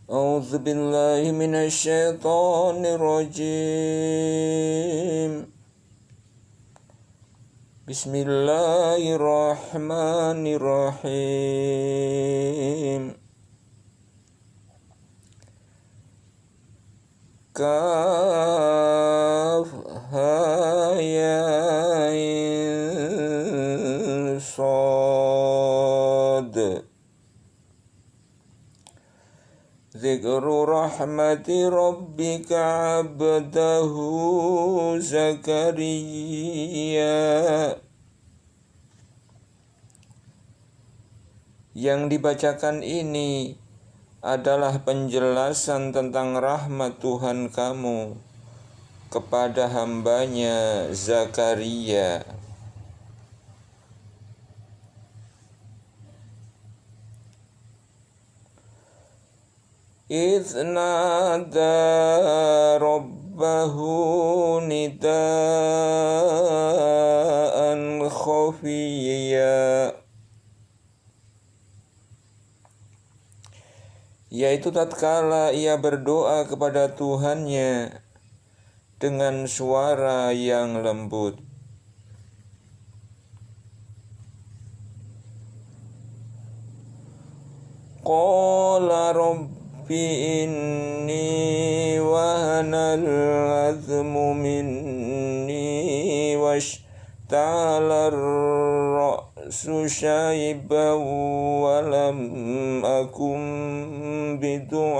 أعوذ بالله من الشيطان الرجيم بسم الله الرحمن الرحيم كافها يا عين صاد ذكر رحمة ربك عبده زكريا. Yang dibacakan ini adalah penjelasan tentang rahmat Tuhan kamu kepada hambanya Zakaria. إذ نادى ربه نداء خفيا, yaitu tatkala ia berdoa kepada Tuhannya dengan suara yang lembut. Qala Rabbi inni wahanal azmu minni washta'ala ar-ra'su shayban wa lam akum bidu'aika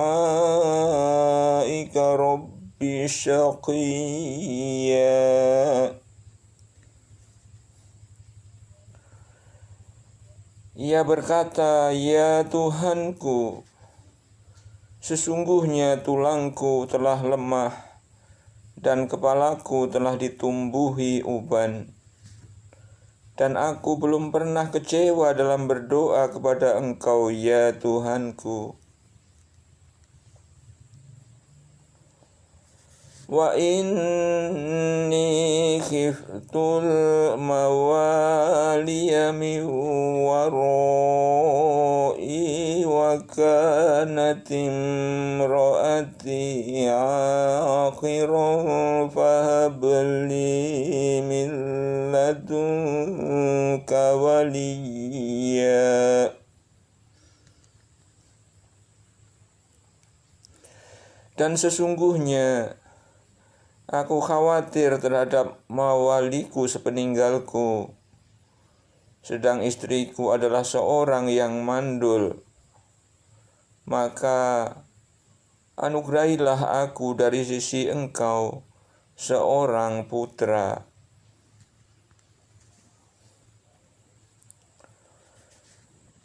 rabbi shaqiyya. Ia berkata, "Ya Tuhanku, sesungguhnya tulangku telah lemah dan kepalaku telah ditumbuhi uban, dan aku belum pernah kecewa dalam berdoa kepada Engkau, ya Tuhanku. Wa inni khiftul mawaliya min warai wa kanat imraati akhiran fahab li min ladunka waliya." Dan sesungguhnya aku khawatir terhadap mawaliku sepeninggalku, sedang istriku adalah seorang yang mandul. Maka anugerahilah aku dari sisi Engkau seorang putra.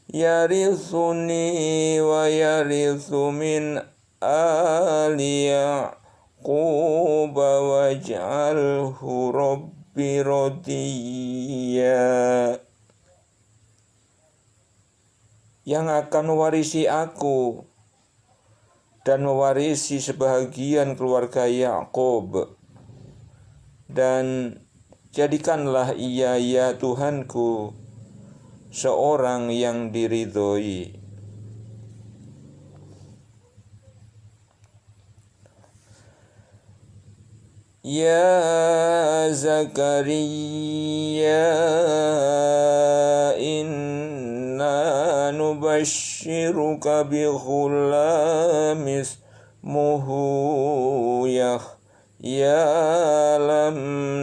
Yarithuni wa yarithu min ali Quba waj'alhu rabbi radiyya. Yang akan mewarisi aku dan mewarisi sebahagian keluarga Yakub, dan jadikanlah ia, ya Tuhanku, seorang yang diridhoi. Ya Zakaria, inna nubashiruka bi ghulamin ismuhu Yahya lam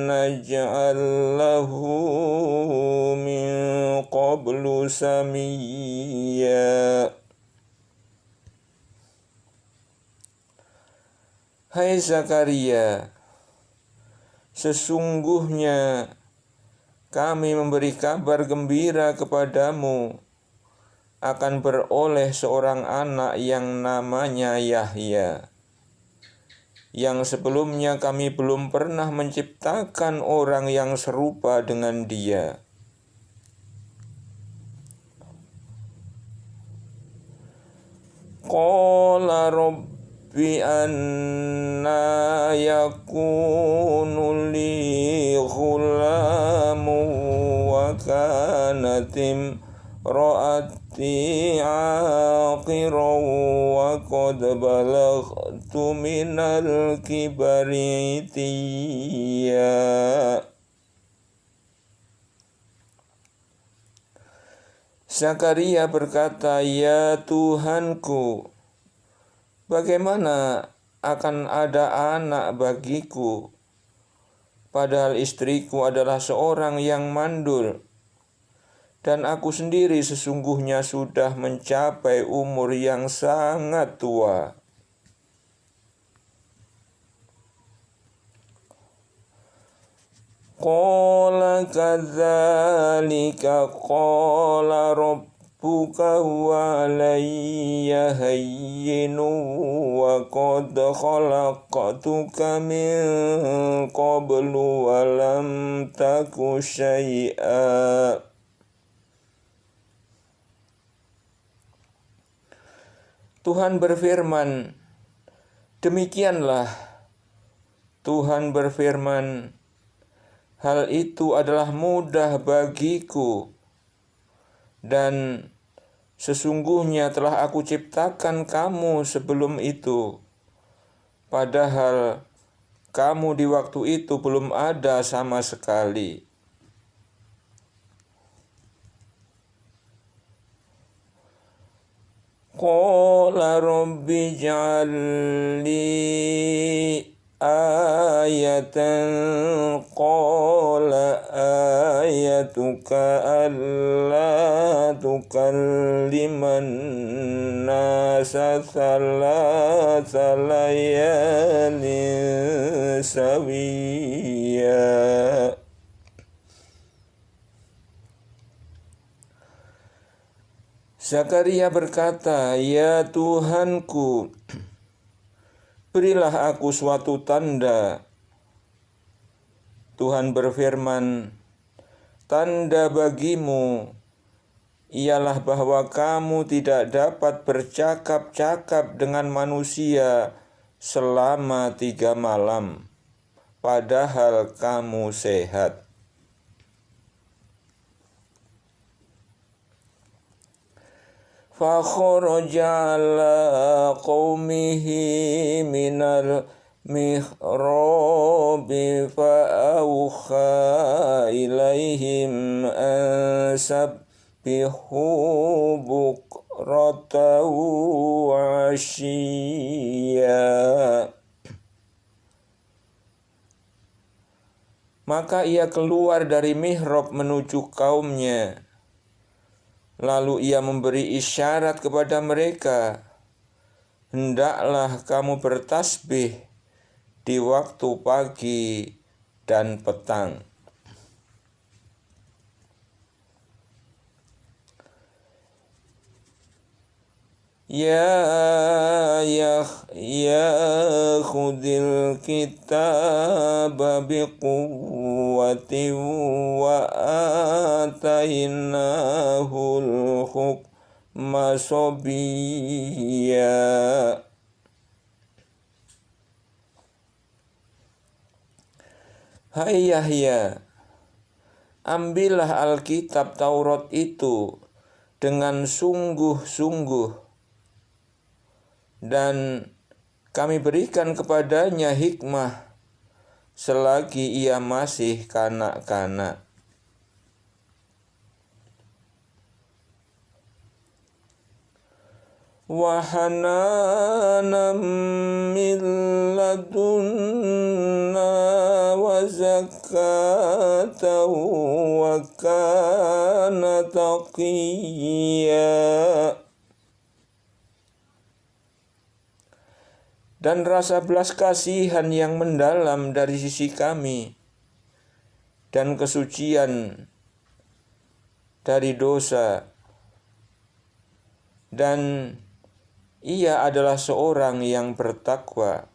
naj'al lahu min qablu samiyya. Hai Zakaria, sesungguhnya kami memberi kabar gembira kepadamu akan beroleh seorang anak yang namanya Yahya, yang sebelumnya kami belum pernah menciptakan orang yang serupa dengan dia. Qala Rabbi anna yakunu li ghulamu wa kanatim ra'ati aqiran wa وقد بلغت من الكبر عتيا. Zakaria berkata, "Ya Tuhanku, bagaimana akan ada anak bagiku, padahal istriku adalah seorang yang mandul, dan aku sendiri sesungguhnya sudah mencapai umur yang sangat tua." Qala kadzalika qala rabbuka huwa alayya hayyinu wa qad khalaqtuka min qablu wa lam taku syai'a. Tuhan berfirman, demikianlah Tuhan berfirman, hal itu adalah mudah bagiku, dan sesungguhnya telah aku ciptakan kamu sebelum itu, padahal kamu di waktu itu belum ada sama sekali. Qala rabbi ij'al li ayatan qala ayatuka alla tukalliman nasa thalatha layalin sawiya. Zakaria berkata, "Ya Tuhanku, berilah aku suatu tanda." Tuhan berfirman, "Tanda bagimu ialah bahwa kamu tidak dapat bercakap-cakap dengan manusia selama 3 malam, padahal kamu sehat." Fakharaja ala qaumihi minal mihrabi fa'awkha ilaihim an sabbihu bukratan wa ashiyya. Maka ia keluar dari mihrab menuju kaumnya. Lalu ia memberi isyarat kepada mereka, "Hendaklah kamu bertasbih di waktu pagi dan petang." Ya khudil kitaba biquwwatin wa atainahul hukma sabiyya. Hai Yahya, ambillah Alkitab Taurat itu dengan sungguh-sungguh, dan kami berikan kepadanya hikmah selagi ia masih kanak-kanak. Wa hananan min ladunna wa zakatan wa kana taqiyya. Dan rasa belas kasihan yang mendalam dari sisi kami, dan kesucian dari dosa, dan ia adalah seorang yang bertakwa.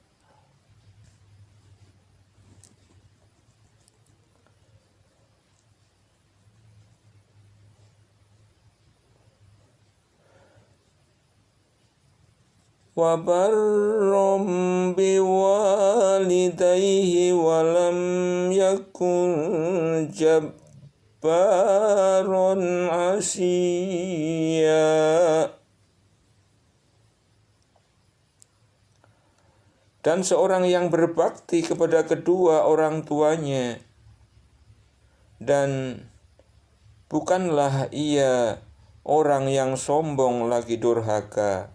Wa barram biwalidayhi wa lam yakun jabbaron asiyya. dan seorang yang berbakti kepada kedua orang tuanya, dan bukanlah ia orang yang sombong lagi durhaka.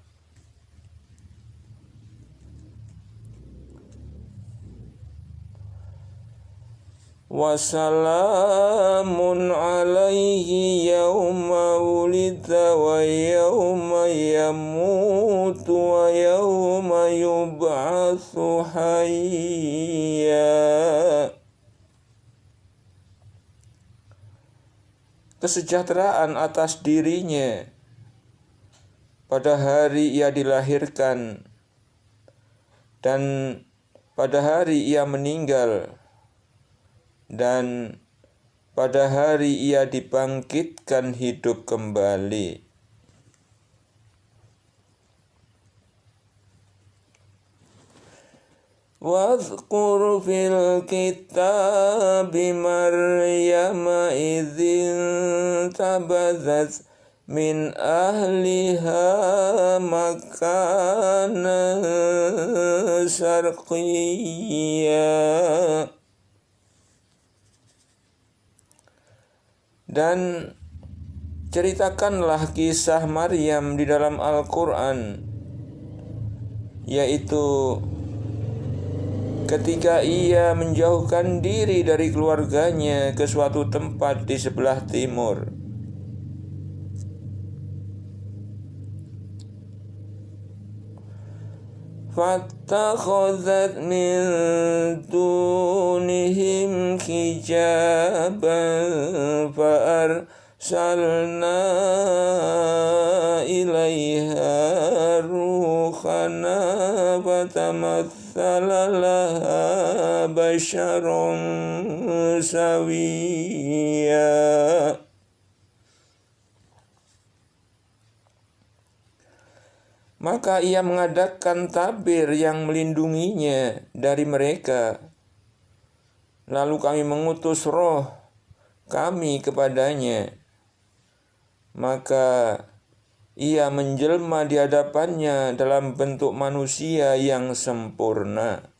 Wassalamun alaihi yawma wulida wa yawma yamutu wa yawma yub'atsu hayya. Kesejahteraan atas dirinya pada hari ia dilahirkan dan pada hari ia meninggal, dan pada hari ia dibangkitkan hidup kembali. Wadhkur fil kitabi Maryam idzin tabazat min ahliha makanan syarqiyya. Dan ceritakanlah kisah Maryam di dalam Al-Quran, yaitu ketika ia menjauhkan diri dari keluarganya ke suatu tempat di sebelah timur. Fattakhazat min dunihim hijaban fa'arsalna ilaiha ruhana fatamatsala laha basharon sawiyya. Maka ia mengadakan tabir yang melindunginya dari mereka. Lalu kami mengutus roh kami kepadanya. Maka ia menjelma di hadapannya dalam bentuk manusia yang sempurna.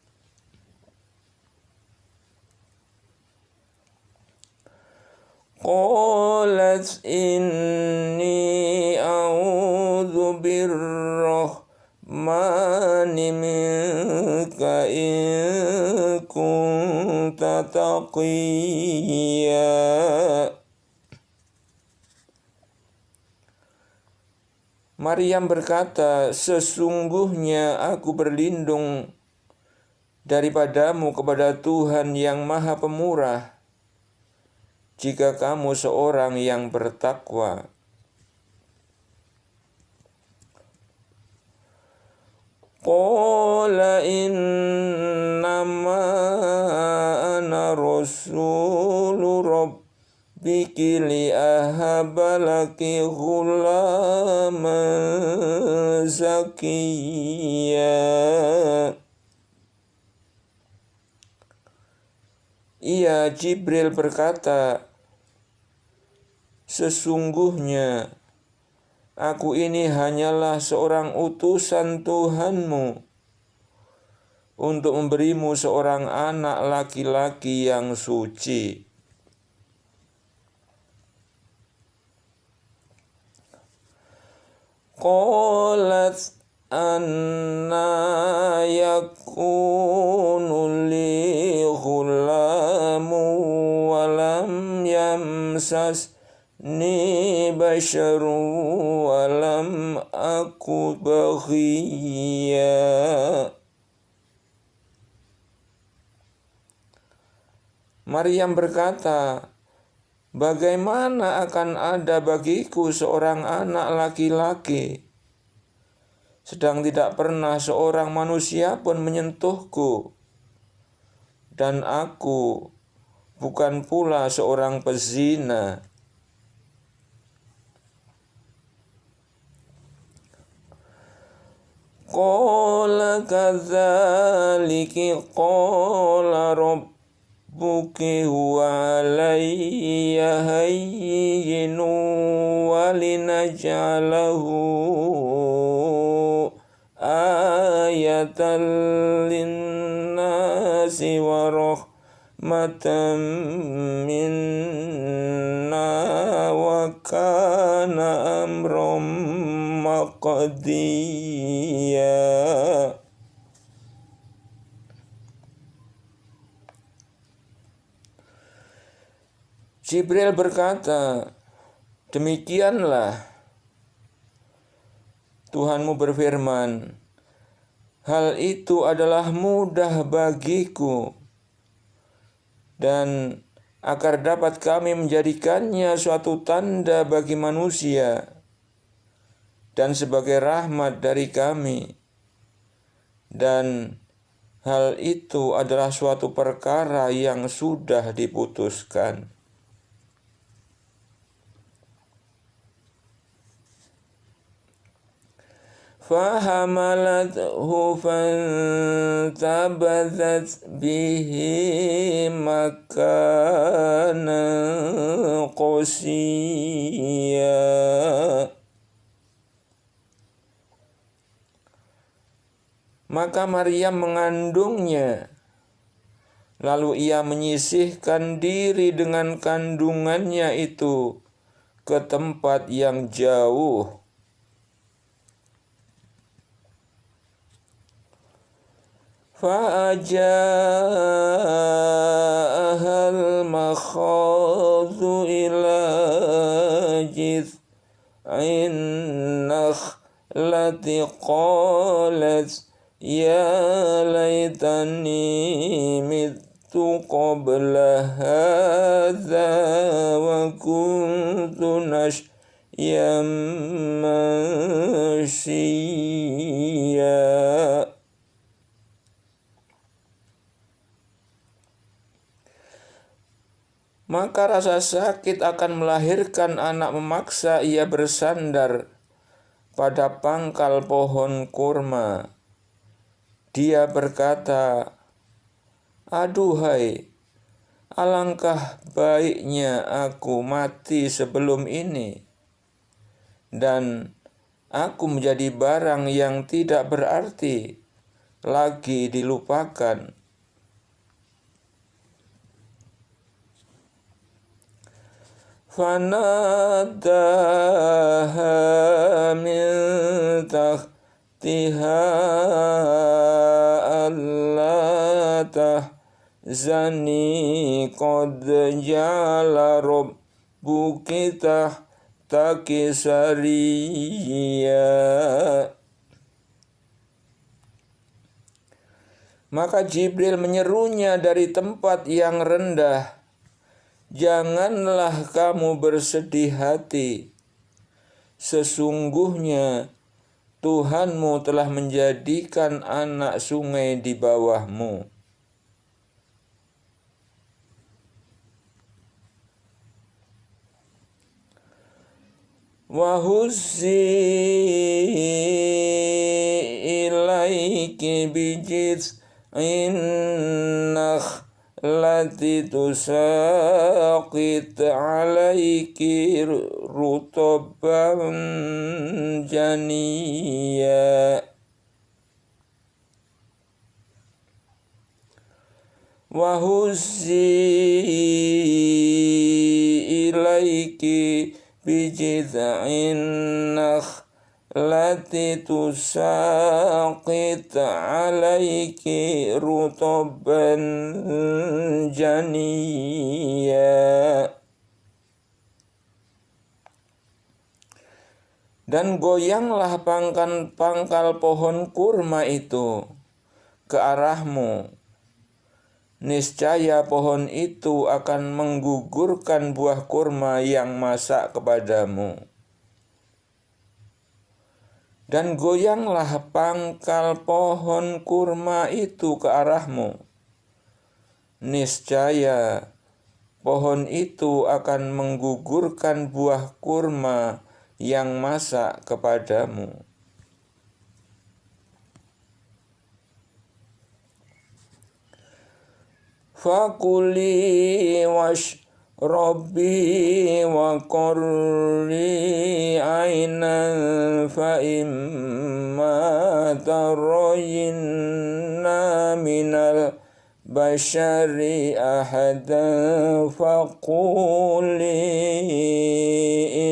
Qalat inni a'udzu birrahmani minka in kunta taqiyya. Maryam berkata, sesungguhnya aku berlindung daripadamu kepada Tuhan yang Maha Pemurah, jika kamu seorang yang bertakwa. Qala innama ana rasulu rabbiki li ahabalaki ghulaman zakiyya. Ia Jibril berkata, sesungguhnya aku ini hanyalah seorang utusan Tuhanmu untuk memberimu seorang anak laki-laki yang suci. Qalat anna yakunu li ghulamu wa lam yamsasni basharu wa lam aku baghiya. Maryam berkata, bagaimana akan ada bagiku seorang anak laki-laki, sedang tidak pernah seorang manusia pun menyentuhku, dan aku bukan pula seorang pezina. Qala kadzaliki qala rabbuki huwa alayya hayyinu wa linaj'alahu ayatan rahmatan minna wa kana amran maqdiya. Jibril berkata, demikianlah Tuhanmu berfirman, hal itu adalah mudah bagiku, dan agar dapat kami menjadikannya suatu tanda bagi manusia dan sebagai rahmat dari kami. Dan hal itu adalah suatu perkara yang sudah diputuskan. فَحَمَلَتْهُ فَانْتَبَذَتْ بِهِ مَكَانًا قَصِيًّا. Maka Maryam mengandungnya, lalu ia menyisihkan diri dengan kandungannya itu ke tempat yang jauh. فَأَجَاءَهَا الْمَخَاضُ إِلَى جِذْعِ النَّخْلَةِ قَالَتْ يَا لَيْتَنِي مِتُّ قَبْلَ هَذَا وَكُنتُ نَسْيًّا مَّنسِيًّا. Maka rasa sakit akan melahirkan anak memaksa ia bersandar pada pangkal pohon kurma. Dia berkata, aduhai, alangkah baiknya aku mati sebelum ini, dan aku menjadi barang yang tidak berarti lagi dilupakan. فَنَادَاهَا مِن تَحْتِهَا أَلَّا تَحْزَنِي قَدْ جَعَلَ رَبُّكِ تَحْتَكِ سَرِيًّا. Maka Jibril menyerunya dari tempat yang rendah, janganlah kamu bersedih hati. Sesungguhnya Tuhanmu telah menjadikan anak sungai di bawahmu. Wahuzzi ilaiki bijiz'in nakhlati tusaqit alaiki rutaban janiyya. Wahuzzi ilaiki bijiz'in nakhlati tusaqit alaiki rutaban janiyya. Dan goyanglah pangkal pohon kurma itu ke arahmu. Niscaya pohon itu akan menggugurkan buah kurma yang masak kepadamu. Dan goyanglah pangkal pohon kurma itu ke arahmu. Niscaya pohon itu akan menggugurkan buah kurma yang masak kepadamu. Fakuli washrabi wa qurri ainan fa imma tarayinna minal bashari ahadan faquli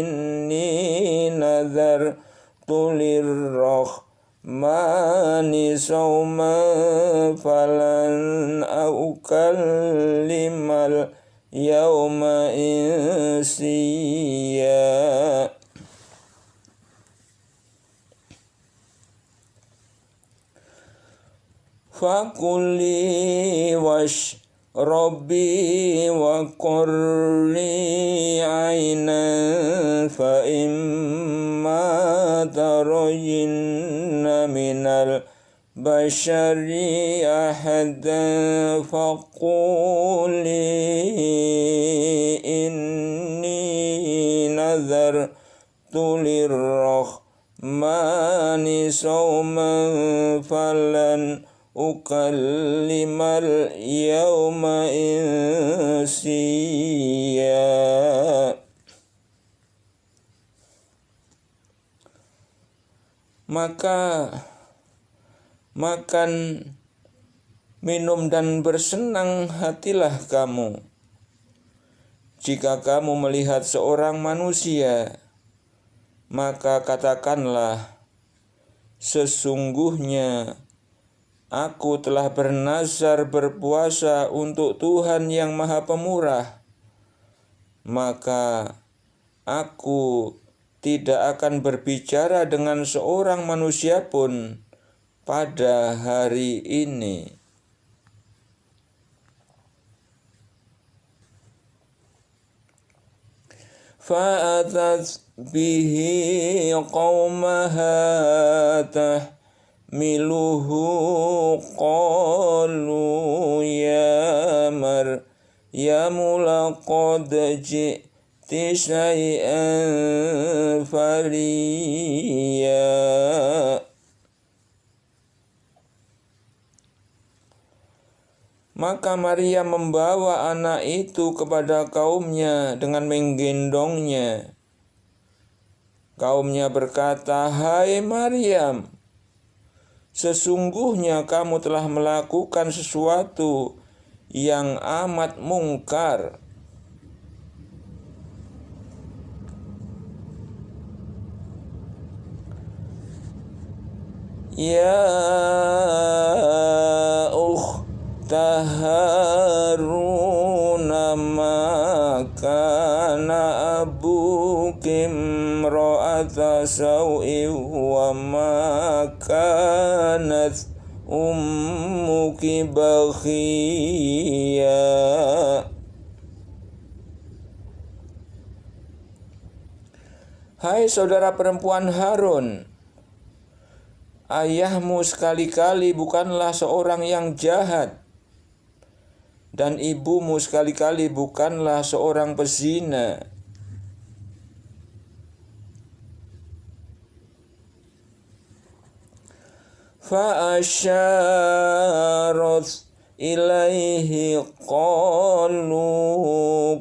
inni nadartu lirrahmani sawman falan ukallimal yawma insiya. Fakuli washrabi wa qurri aynan fa imma tarayinna minal bashari ahadan faquli inni nazartu lirrahmani sawman falan ukallimal yawma insiya. Maka makan, minum dan bersenang hatilah kamu jika kamu melihat seorang manusia, maka katakanlah, sesungguhnya aku telah bernazar berpuasa untuk Tuhan yang Maha Pemurah, maka aku tidak akan berbicara dengan seorang manusia pun pada hari ini. Fa'atat bihi qawmaha tahmiluhu qalu ya Maryamu laqad ji'ti syai'an fariya. Maka Maryam membawa anak itu kepada kaumnya dengan menggendongnya. Kaumnya berkata, "Hai Maryam, sesungguhnya kamu telah melakukan sesuatu yang amat mungkar. Ya Harun ma kana abuki imra'ata saw'in wa ma kanat ummuki baghiya." Hai saudara perempuan Harun, ayahmu sekali-kali bukanlah seorang yang jahat, dan ibumu sekali-kali bukanlah seorang pezina. Fa'asyarat ilaihi qalu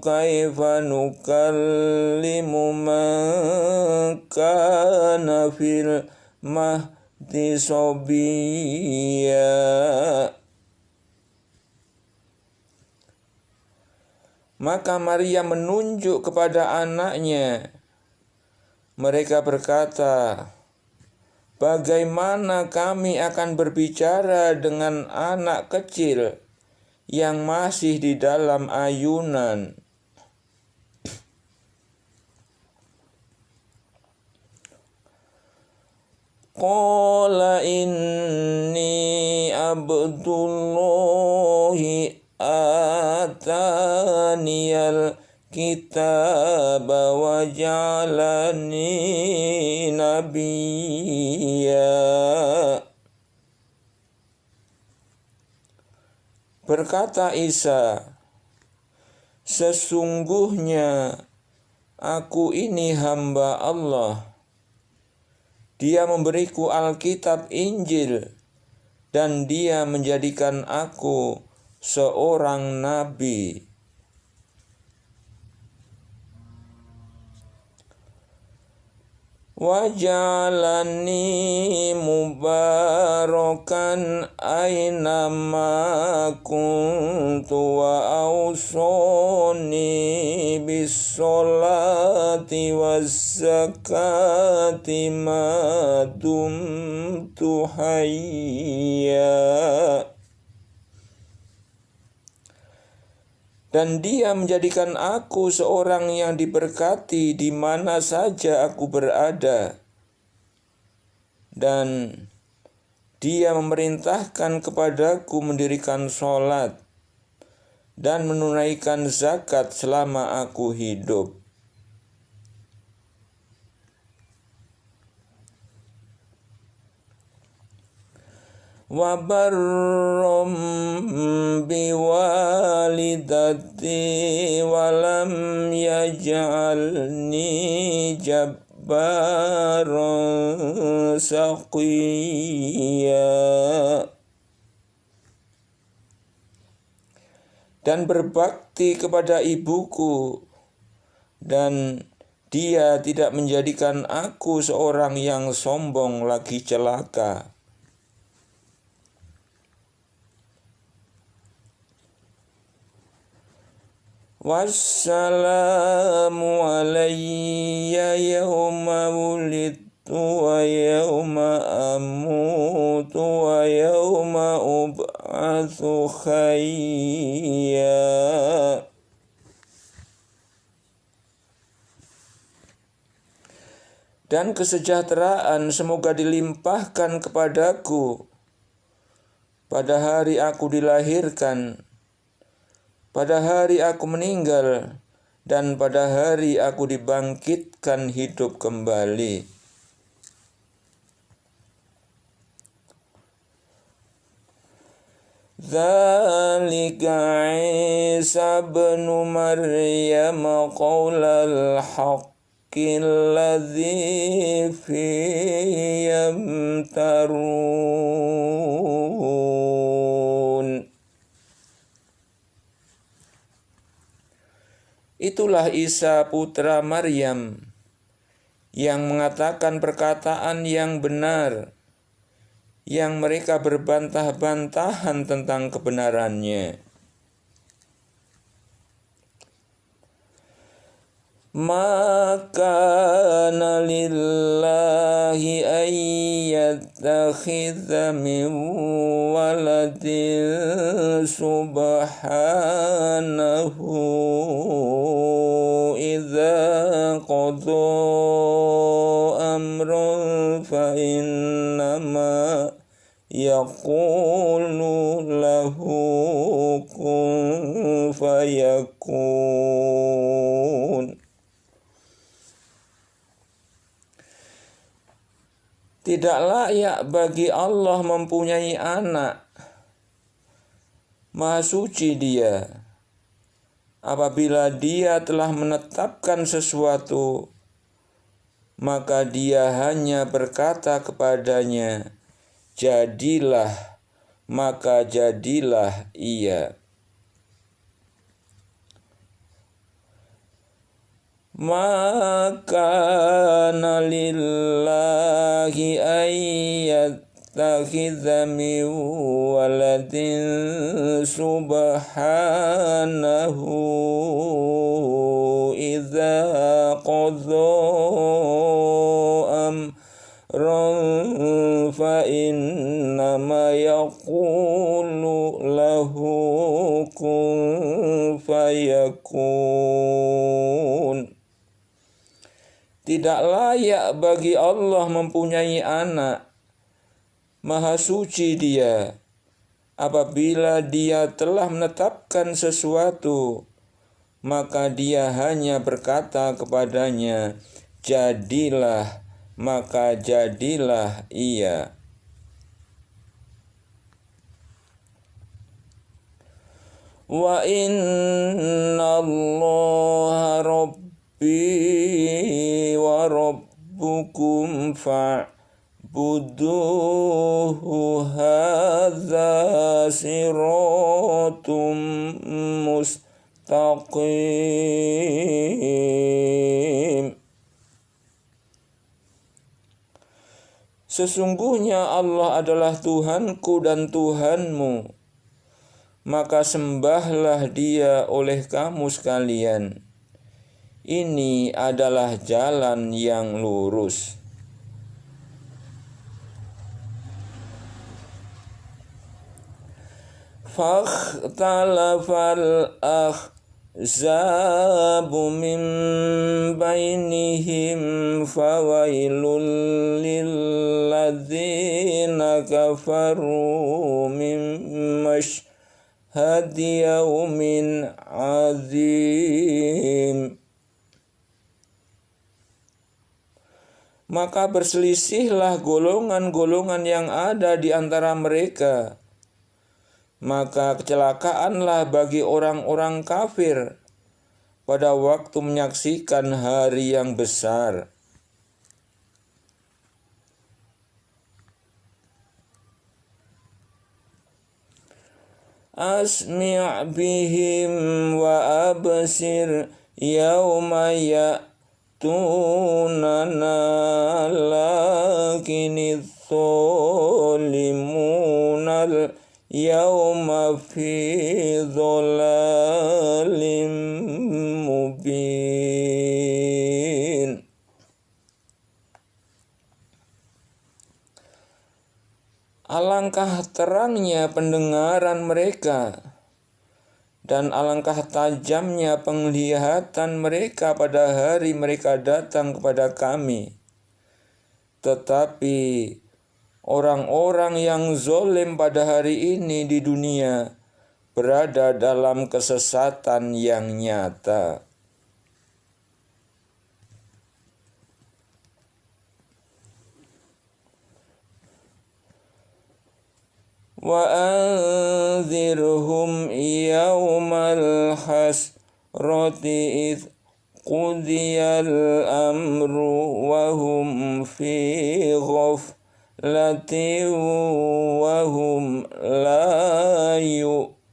kaifa nukallimu man kana fil mahdi sabiyya. Maka Maria menunjuk kepada anaknya. Mereka berkata, "Bagaimana kami akan berbicara dengan anak kecil yang masih di dalam ayunan?" Qala inni abdullahi ataniyal kitaba wa ja'alani nabiyya. Berkata Isa, "Sesungguhnya aku ini hamba Allah. Dia memberiku Alkitab Injil, dan Dia menjadikan aku seorang nabi." Wa ja'alani mubarakan aina ma kuntu awsani bis-sholati waz-zakati ma dumtu hayya. Dan Dia menjadikan aku seorang yang diberkati di mana saja aku berada. Dan Dia memerintahkan kepadaku mendirikan sholat dan menunaikan zakat selama aku hidup. Wa barram biwalidati wa lam yaj'alni jabbaran shaqiyya. Dan berbakti kepada ibuku, dan Dia tidak menjadikan aku seorang yang sombong lagi celaka. Wassalamu alayya yawma wulidtu wa yawma amutu wa yawma ub'atsu hayya. Dan kesejahteraan semoga dilimpahkan kepadaku pada hari aku dilahirkan, pada hari aku meninggal, dan pada hari aku dibangkitkan hidup kembali. Dzalika Isa ibnu Maryam qaulal haqqil ladzi fihi yamtarun. Itulah Isa putra Maryam yang mengatakan perkataan yang benar, yang mereka berbantah-bantahan tentang kebenarannya. Maka lillahi ayyattakhidha min waladin subhanahu idza qada amran fa innama yaqulu lahu kun fayakun. Tidak layak bagi Allah mempunyai anak. Maha suci Dia. Apabila Dia telah menetapkan sesuatu, maka Dia hanya berkata kepadanya, jadilah, maka jadilah ia. Maka lillahi ayyattakhidha min waladin subhanahu idza qadha amran fa innama yaqulu lahu kun fayakun. Tidak layak bagi Allah mempunyai anak. Maha suci Dia. Apabila Dia telah menetapkan sesuatu, maka Dia hanya berkata kepadanya, jadilah, maka jadilah ia. Wa inna Allaha Rabbi wa Rabbukum fa'buduhu hadza siratum mustaqim. Sesungguhnya Allah adalah Tuhanku dan Tuhanmu. maka sembahlah Dia oleh kamu sekalian. Ini adalah jalan yang lurus. Fakhtalafal ahzabu min bainihim fawailul lilladzina kafaru min mashhadi yaumin azim. Maka berselisihlah golongan-golongan yang ada di antara mereka. Maka kecelakaanlah bagi orang-orang kafir pada waktu menyaksikan hari yang besar. Asmi' bihim wa absir yawma ya'tunana lakinidh dhalimunal yawma fi dhalalim mubin. Alangkah terangnya pendengaran mereka dan alangkah tajamnya penglihatan mereka pada hari mereka datang kepada kami. Tetapi orang-orang yang zalim pada hari ini di dunia berada dalam kesesatan yang nyata. Wa anzirhum yawmal hasrati idh qudiyal amru wa hum fi ghaflatin wa hum la yu'minun.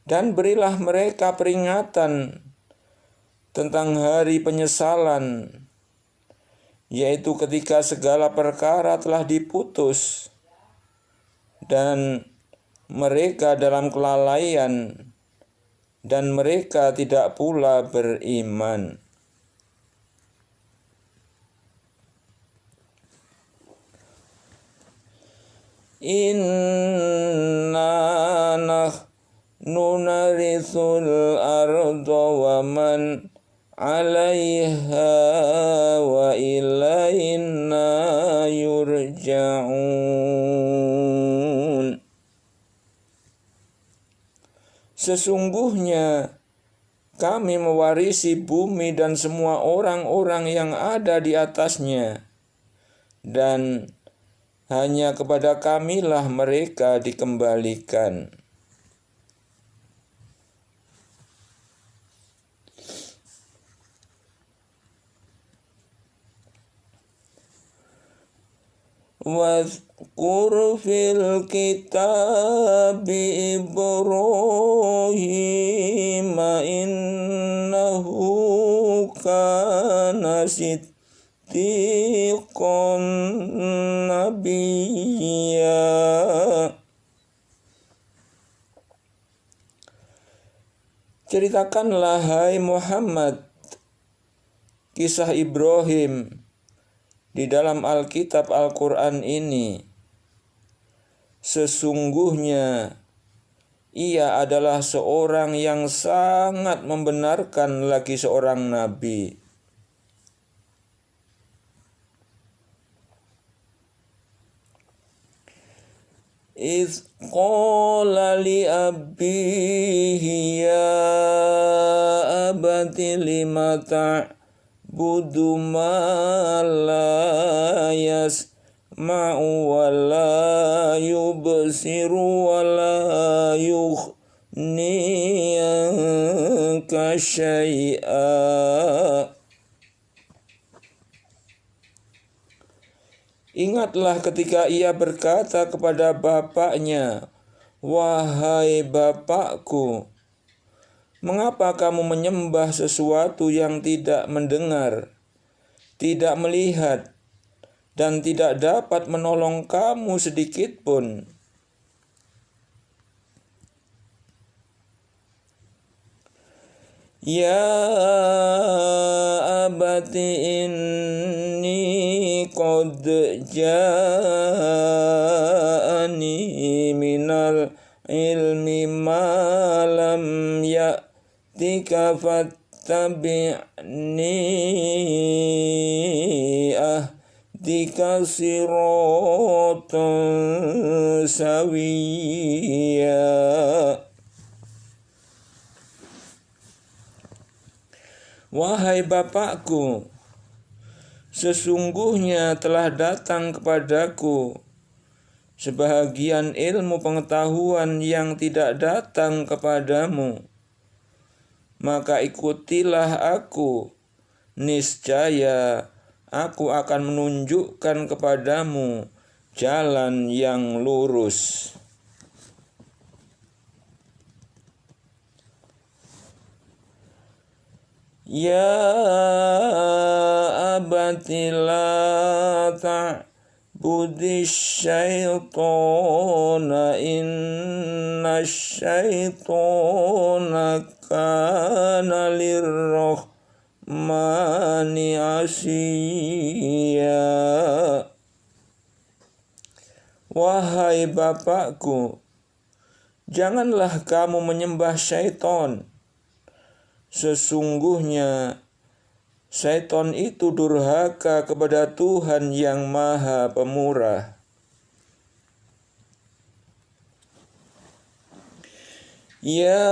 Dan berilah mereka peringatan tentang hari penyesalan, yaitu ketika segala perkara telah diputus dan mereka dalam kelalaian dan mereka tidak pula beriman. Inna nahnu narithul arda wa man 'alaiha wa ilaina yurja'un. Sesungguhnya kami mewarisi bumi dan semua orang-orang yang ada di atasnya, dan hanya kepada kamilah mereka dikembalikan. Wadhkur fil kitabi Ibrahim innahu kana siddiqan nabiyya. Ceritakanlah hai Muhammad kisah Ibrahim di dalam Alkitab Al-Quran ini. Sesungguhnya ia adalah seorang yang sangat membenarkan lagi seorang nabi. Idh qala li abihi ya abati lima ta'budu ma la yasma'u wa la yubsiru wa la yughni anka syai'a. Ingatlah ketika ia berkata kepada bapaknya, "Wahai bapakku, mengapa kamu menyembah sesuatu yang tidak mendengar, tidak melihat, dan tidak dapat menolong kamu sedikit pun. Ya abati inni qad ja'ani minal ilmi ma lam ya'tika fattabi'ni ahdika siratan sawiyya. Wahai Bapakku, sesungguhnya telah datang kepadaku sebahagian ilmu pengetahuan yang tidak datang kepadamu. Maka ikutilah aku, niscaya aku akan menunjukkan kepadamu jalan yang lurus. Ya abati la ta'budis syaitana inna syaitana kana lirrahmani asiyya. Wahai Bapakku, janganlah kamu menyembah syaitan. Sesungguhnya syaitan itu durhaka kepada Tuhan yang Maha Pemurah. Ya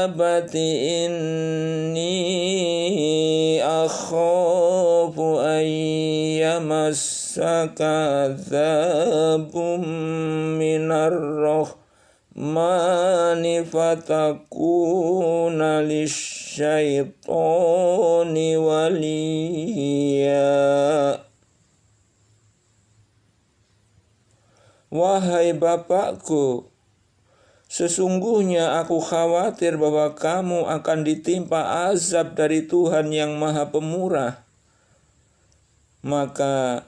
abati inni akhafu an yamassaka adzabun minar rahmani fatakuna lisyaitani waliya. Wahai Bapakku, sesungguhnya aku khawatir bahwa kamu akan ditimpa azab dari Tuhan yang Maha Pemurah, maka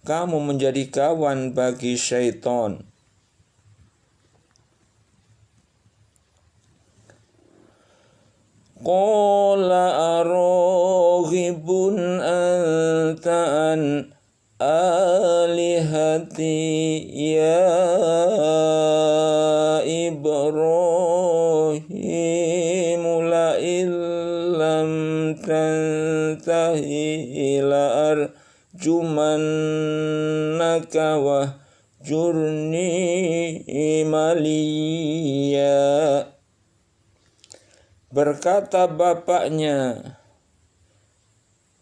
kamu menjadi kawan bagi syaitan. Qala araghibun anta an alihati ya Ibrahim la illam tantahi la arjumannaka wahjurni maliya. Berkata bapaknya,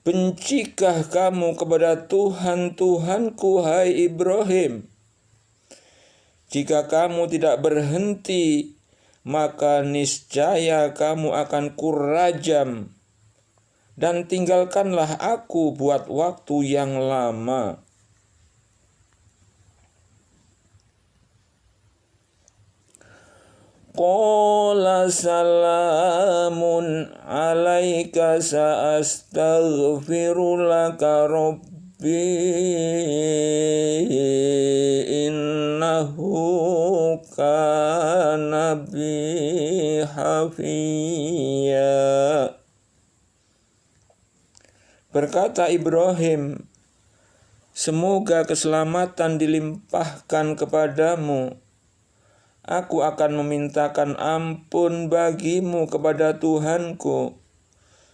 bencikah kamu kepada Tuhanku, hai Ibrahim? Jika kamu tidak berhenti, maka niscaya kamu akan kurajam, dan tinggalkanlah aku buat waktu yang lama. Qala salamun alaika sa'astaghfiru laka rabbi innahu kana bi hafiyya. Berkata Ibrahim, semoga keselamatan dilimpahkan kepadamu. Aku akan memintakan ampun bagimu kepada Tuhanku.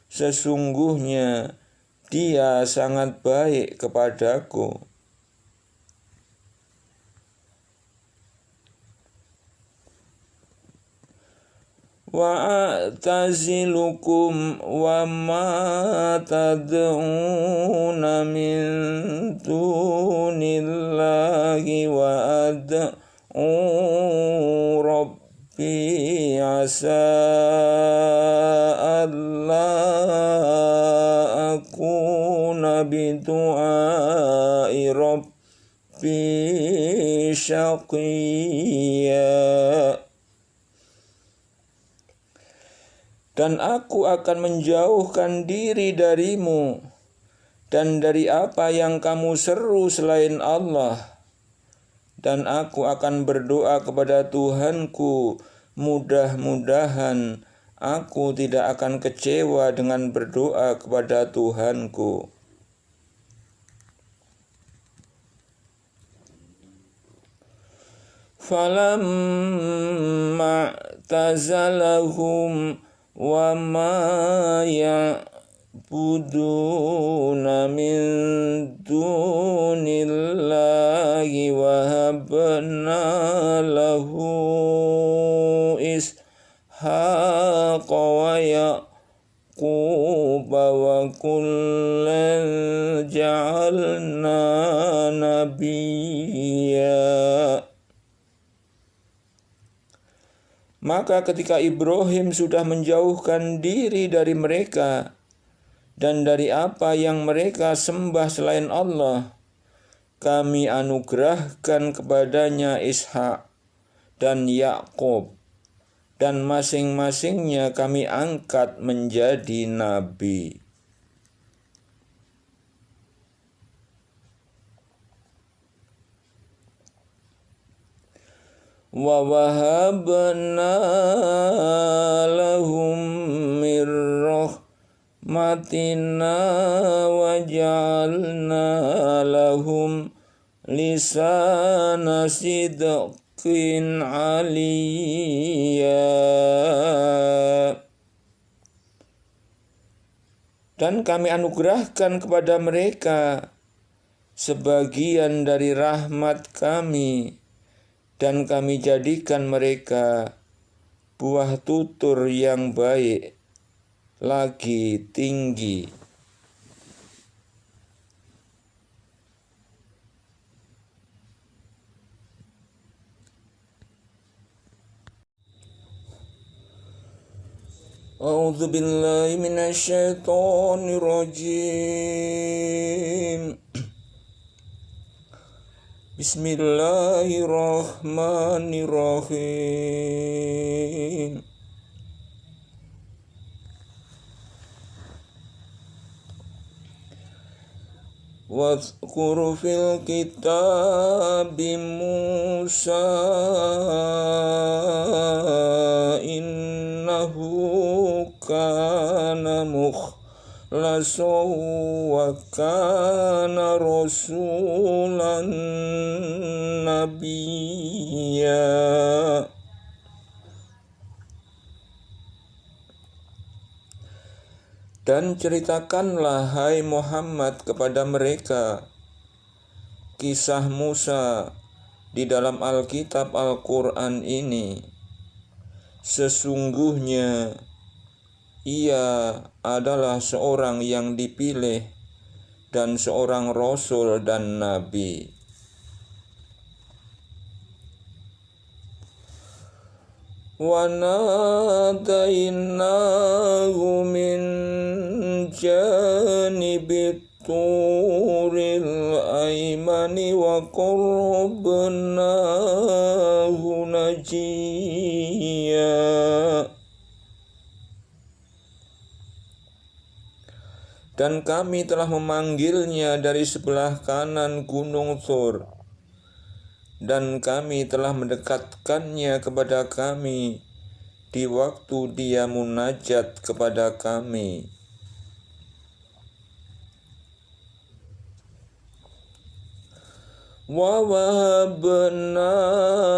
Sesungguhnya Dia sangat baik kepadaku. Wa a'tazilukum wa ma tad'una min dunillahi wa Rabbi asa alla akuna bidu'ai Rabbi syaqiyya. Dan aku akan menjauhkan diri darimu dan dari apa yang kamu seru selain Allah. Dan aku akan berdoa kepada Tuhanku, mudah-mudahan aku tidak akan kecewa dengan berdoa kepada Tuhanku. Falamma tazalahum wa ma ya'buduna min dunillahi wa habna lahu ishaqa wa yaquba wa kullan ja'alna nabiyya. Maka ketika Ibrahim sudah menjauhkan diri dari mereka dan dari apa yang mereka sembah selain Allah, kami anugerahkan kepadanya Ishak dan Yakub, dan masing-masingnya kami angkat menjadi nabi. Wa wahabna lahum min rahmatina wa ja'alna lahum lisana sidqin aliyya. Dan kami anugerahkan kepada mereka sebagian dari rahmat kami, dan kami jadikan mereka buah tutur yang baik lagi tinggi. A'udzu billahi minasyaitonir rajim. Bismillahirrahmanirrahim. Wadhkur fil kitabi Musa innahu kana mukhlasan wa kana rasulan nabiyya. Dan ceritakanlah, hai Muhammad, kepada mereka kisah Musa di dalam Alkitab Al-Quran ini. Sesungguhnya ia adalah seorang yang dipilih dan seorang rasul dan nabi. Wa nadainahu min janibit turil aimani wa qurrabnahu najiyya. Dan kami telah memanggilnya dari sebelah kanan gunung Thur, dan kami telah mendekatkannya kepada kami di waktu dia munajat kepada kami. Wa wahabna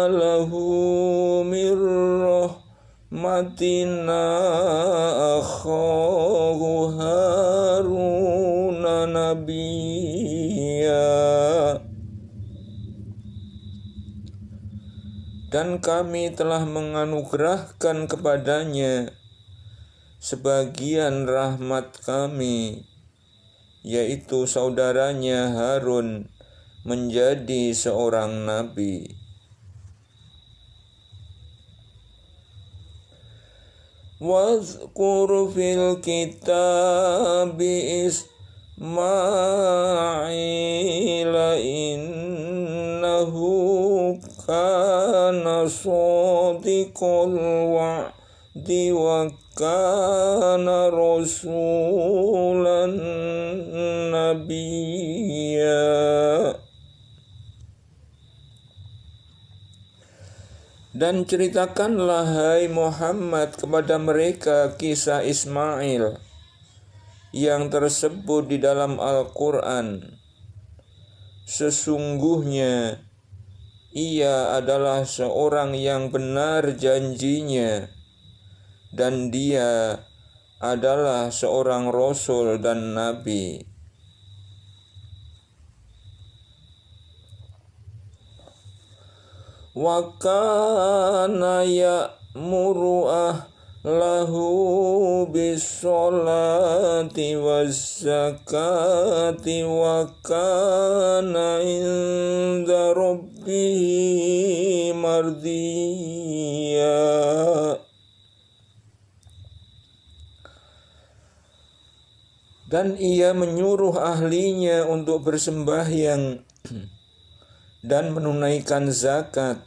lahu min rahmatina akhahu Haruna nabiyya. Dan kami telah menganugerahkan kepadanya sebagian rahmat kami, yaitu saudaranya Harun menjadi seorang nabi. Wadhkur fil kitabi Ismaila innahu kana shadiqal wa'di wa kana rasulan nabiyya. Dan ceritakanlah hai Muhammad kepada mereka kisah Ismail yang tersebut di dalam Al-Quran. Sesungguhnya ia adalah seorang yang benar janjinya, dan dia adalah seorang rasul dan nabi. Wa kana ya'muru ahlahu bis-sholati waz-zakati wa kana inda rabbihi mardiyya. Dan ia menyuruh ahlinya untuk bersembahyang dan menunaikan zakat,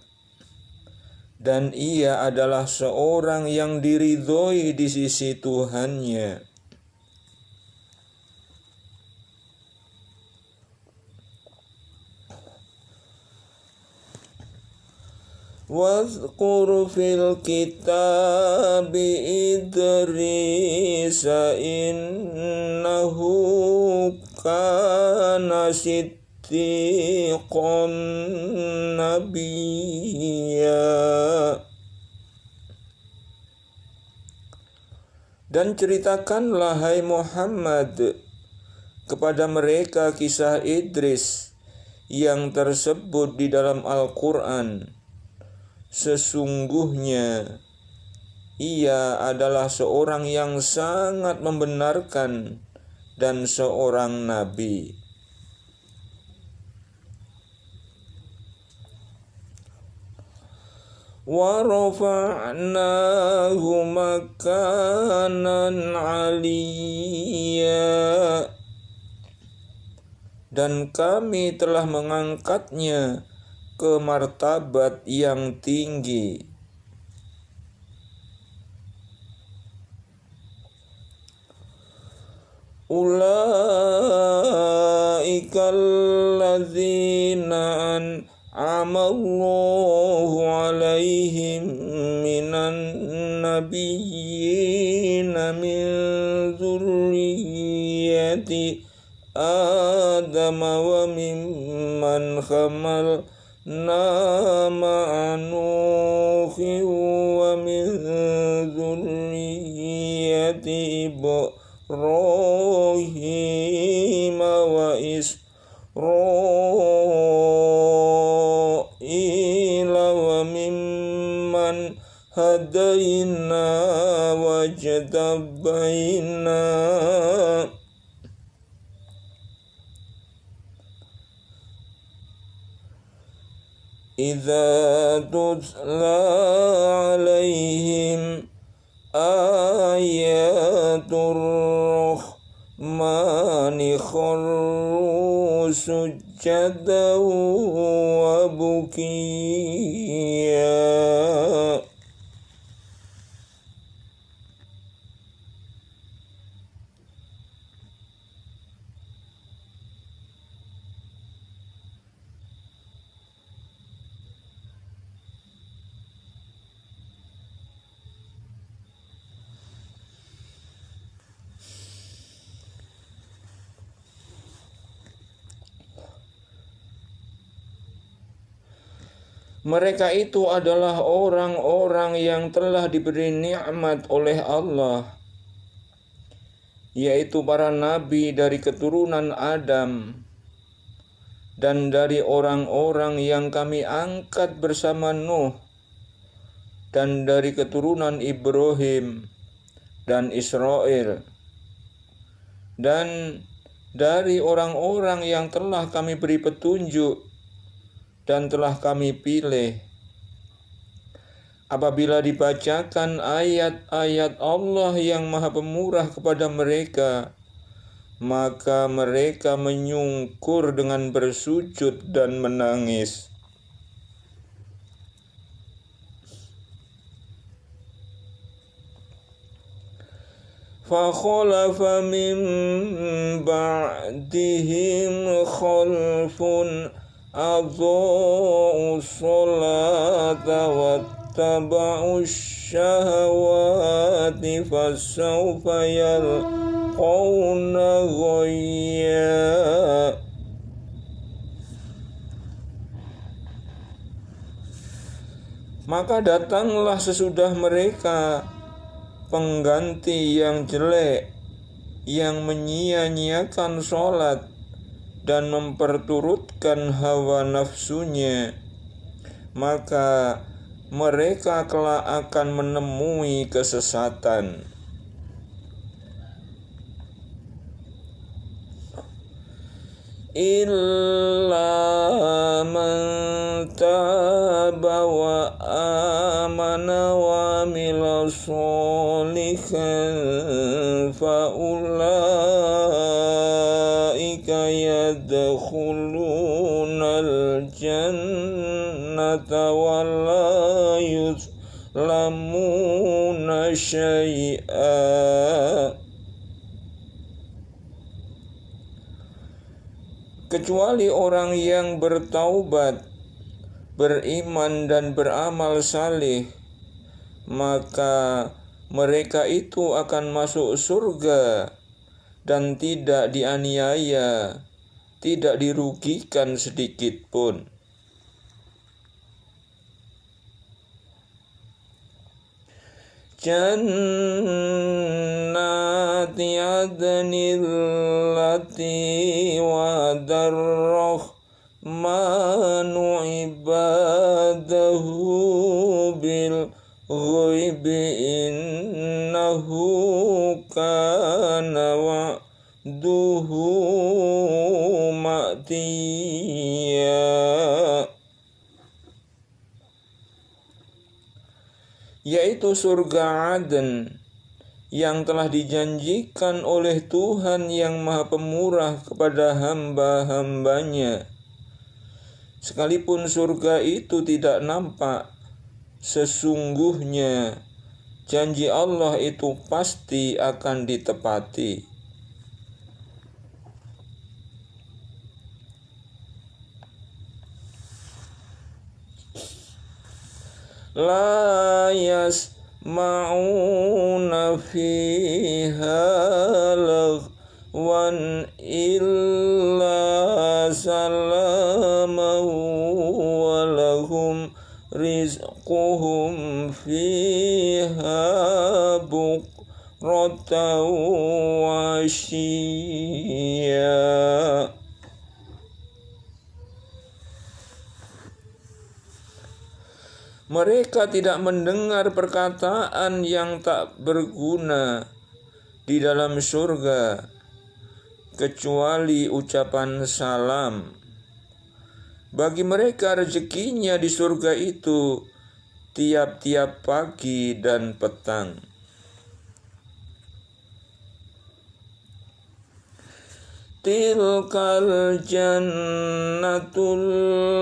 dan ia adalah seorang yang diridhoi di sisi Tuhannya. Wadhkur fil kitabi Idris innahu kana siddiqan nabiyya. Dan ceritakanlah hai Muhammad kepada mereka kisah Idris yang tersebut di dalam Al-Quran. Sesungguhnya ia adalah seorang yang sangat membenarkan dan seorang nabi. Wa rafa'nahu makanan 'aliyya. Dan kami telah mengangkatnya ke martabat yang tinggi. Ulaika alladzina an'amallahu 'alaihim minan nabiyyina min dzurriyyati Adam wa mimman hamalna ma'a Nuhin wa min dzurriyyati Ibrahim wa Israil wa mimman hadaina wa jtabaina. Idza tutla alaihim ayatur rahmani kharru sujjadan wa bukiya. Mereka itu adalah orang-orang yang telah diberi nikmat oleh Allah, yaitu para nabi dari keturunan Adam, dan dari orang-orang yang kami angkat bersama Nuh, dan dari keturunan Ibrahim dan Israel, dan dari orang-orang yang telah kami beri petunjuk dan telah kami pilih. Apabila dibacakan ayat-ayat Allah yang Maha Pemurah kepada mereka, maka mereka menyungkur dengan bersujud dan menangis. فخلف من بعدهم خلف أضاعوا الصلاة واتبعوا الشهوات فسوف يلقون غيا. Maka datanglah sesudah mereka pengganti yang jelek, yang menyia-nyiakan sholat dan memperturutkan hawa nafsunya, maka mereka kelak akan menemui kesesatan. Illa man taba wa amana wa amila sholihan fa ulaika yadkhuluna al-jannata wa la yuzlamuna syai'a. Kecuali orang yang bertaubat, beriman dan beramal saleh, maka mereka itu akan masuk surga dan tidak dianiaya, tidak dirugikan sedikit pun. Jannati adnil lati wa'adar rahmanu ibadahu bil ghaibi innahu kana wa'duhu ma'tiya. Yaitu surga Aden yang telah dijanjikan oleh Tuhan yang Maha Pemurah kepada hamba-hambanya. Sekalipun surga itu tidak nampak, sesungguhnya janji Allah itu pasti akan ditepati. La yasma'una fiha lagwan illa salaman wa lahum rizquhum fiha bukratan wa ashiya. Mereka tidak mendengar perkataan yang tak berguna di dalam surga, kecuali ucapan salam. Bagi mereka rezekinya di surga itu tiap-tiap pagi dan petang. Tilkal jannatul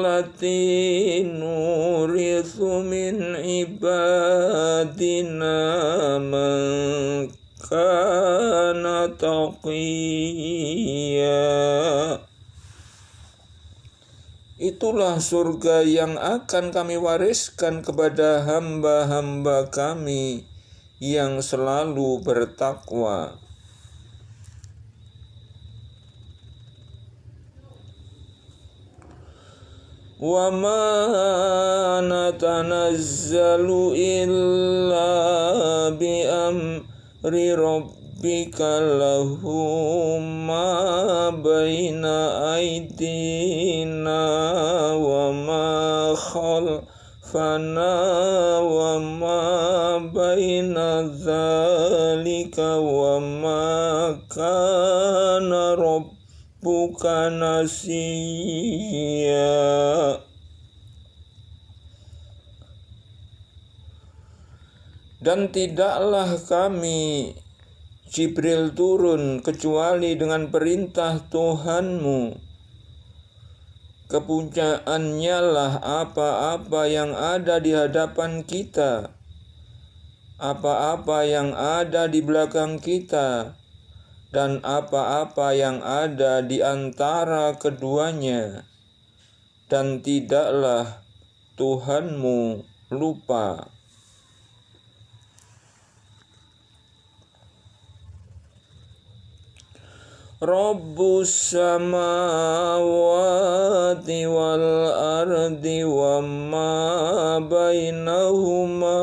lati nurithu min ibadina man kana taqiyya. Itulah surga yang akan kami wariskan kepada hamba-hamba kami yang selalu bertakwa. Wa ma natanazzalu illa bi amri rabbika lahu ma baina aydina wa ma khalfana wa ma baina dzalika wa ma kana bukan nasiya. Dan tidaklah kami Jibril turun kecuali dengan perintah Tuhanmu. Kepunyaannya lah apa-apa yang ada di hadapan kita, apa-apa yang ada di belakang kita dan apa-apa yang ada di antara keduanya, dan tidaklah Tuhanmu lupa. Rabbus samawati wal ardi wa ma bainahuma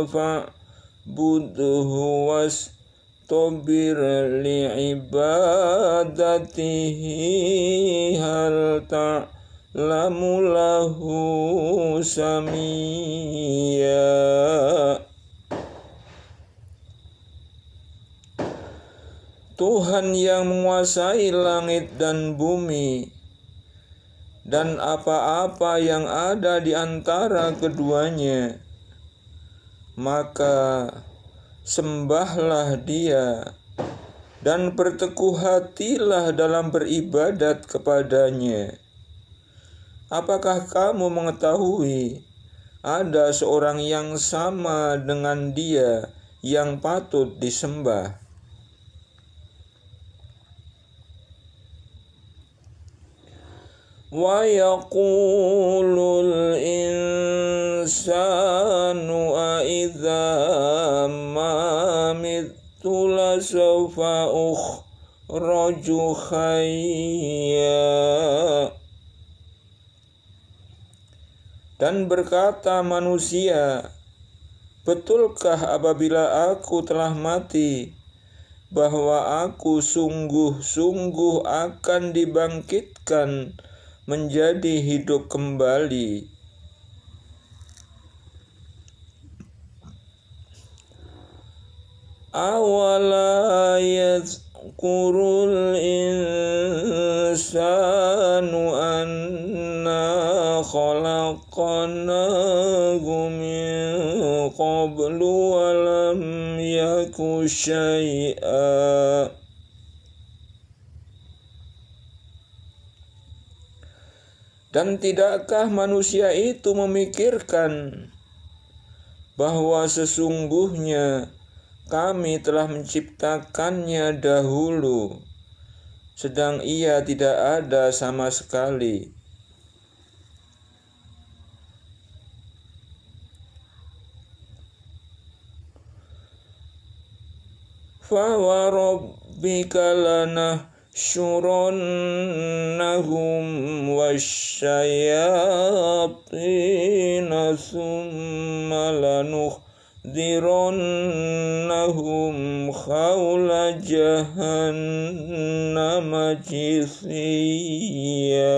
fa'budhu wastabir li'ibadatihi hal ta'lamu lahu samiyya. Tuhan yang menguasai langit dan bumi dan apa-apa yang ada di antara keduanya, maka sembahlah Dia dan berteguh hatilah dalam beribadat kepadanya. Apakah kamu mengetahui ada seorang yang sama dengan Dia yang patut disembah? Wa yaqulul insanu a idza ma mittu la sawfa ukhraju hayya. Dan berkata manusia, betulkah apabila aku telah mati, bahwa aku sungguh-sungguh akan dibangkitkan menjadi hidup kembali? Awala yadhkurul insanu anna khalaqnahu min qablu wa lam yaku syai'a. Dan tidakkah manusia itu memikirkan bahwa sesungguhnya kami telah menciptakannya dahulu, sedang ia tidak ada sama sekali. Fa wa rabbika lanahsyurannahum wasyayatina thumma lanuhdirannahum khawla jahannama jithiya.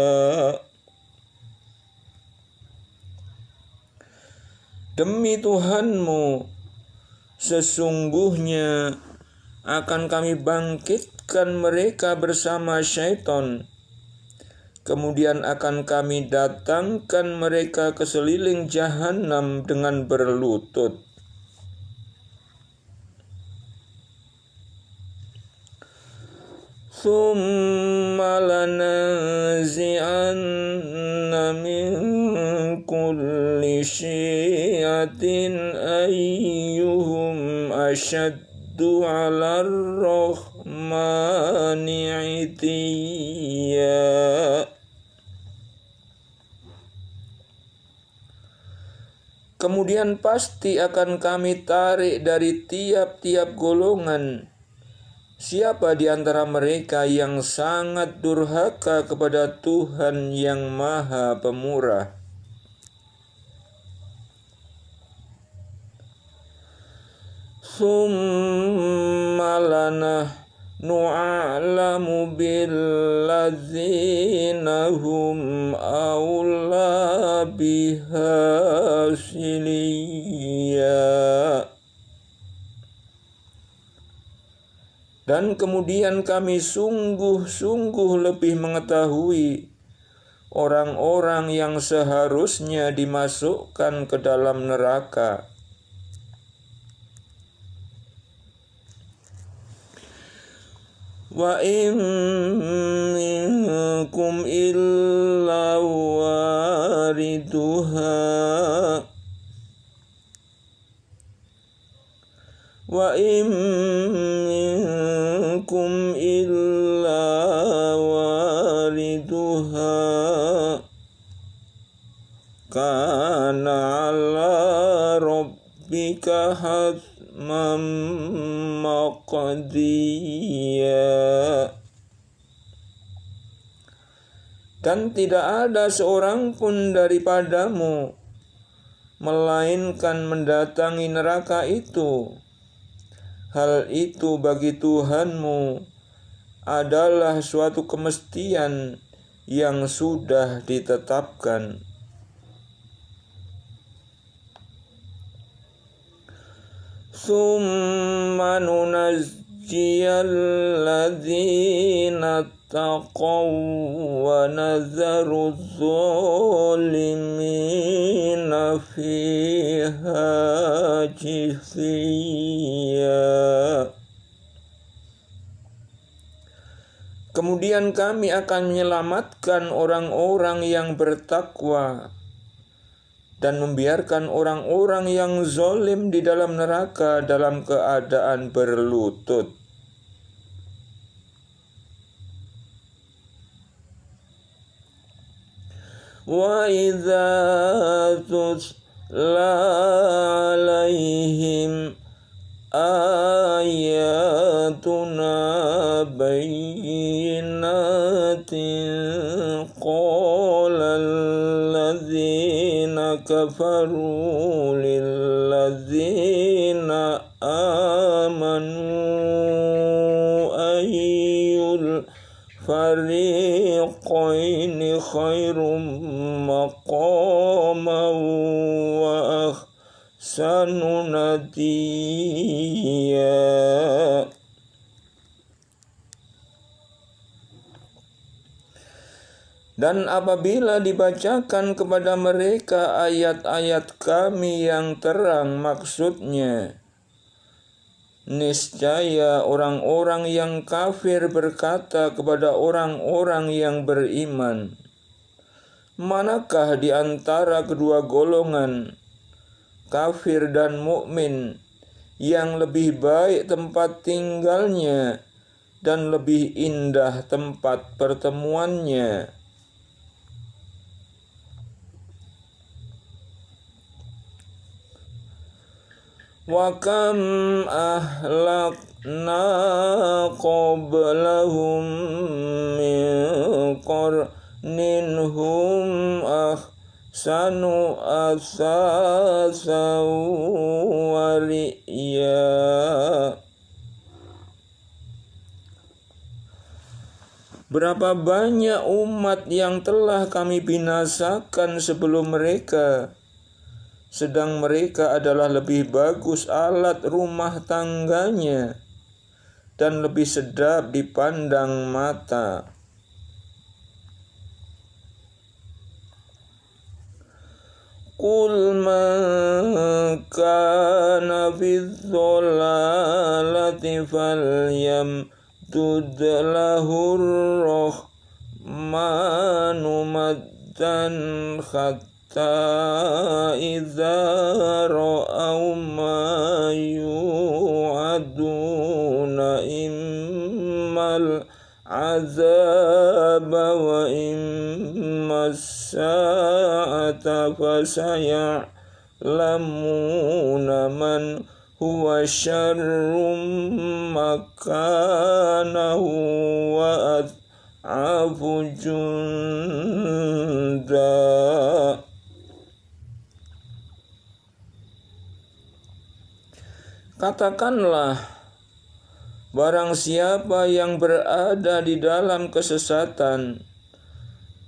Demi Tuhanmu, sesungguhnya akan kami bangkitkan mereka bersama syaitan, kemudian akan kami datangkan mereka ke seliling jahanam dengan berlutut. Thumma lananzi'anna min kulli syi'atin ayyuhum ashaddu 'alar rahmani 'itiyya. Kemudian pasti akan kami tarik dari tiap-tiap golongan siapa di antara mereka yang sangat durhaka kepada Tuhan yang Maha Pemurah. Tsumma lanahnu a'lamu billadzina hum awla biha siliyya. Dan kemudian kami sungguh-sungguh lebih mengetahui orang-orang yang seharusnya dimasukkan ke dalam neraka. Wa in minkum illa wariduha in minkum illa wariduha kana ala rabbika hatman maqdiya. Dan tidak ada seorang pun daripadamu melainkan mendatangi neraka itu. Hal itu bagi Tuhanmu adalah suatu kemestian yang sudah ditetapkan. Tsumma nunajjiyal ladzina taqaw wa nadharu dzalimina fiha jithiya. Kemudian kami akan menyelamatkan orang-orang yang bertakwa dan membiarkan orang-orang yang zalim di dalam neraka dalam keadaan berlutut. Wa idza tutla alaihim ayatuna bayyinatin qala alladzina kafaru lilladzina amanu ayyul fariqaini khairum maqaman wa ahsanu nadiya. Dan apabila dibacakan kepada mereka ayat-ayat kami yang terang, maksudnya niscaya orang-orang yang kafir berkata kepada orang-orang yang beriman, manakah di antara kedua golongan kafir dan mukmin yang lebih baik tempat tinggalnya dan lebih indah tempat pertemuannya? Wa kam ahlakna qablahum min qarnin hum ahsanu asasan wa ri'ya. Berapa banyak umat yang telah kami binasakan sebelum mereka, sedang mereka adalah lebih bagus alat rumah tangganya dan lebih sedap dipandang mata. Qul man kana fidh-dhalalati falyamdud lahur rahmanu maddan hatta idza ra'aw ma yu'aduna immal azaba wa imma as-sa'ata fasaya'lamuna man huwa syarrum makanahu wa ad'afu junda. Katakanlah, barang siapa yang berada di dalam kesesatan,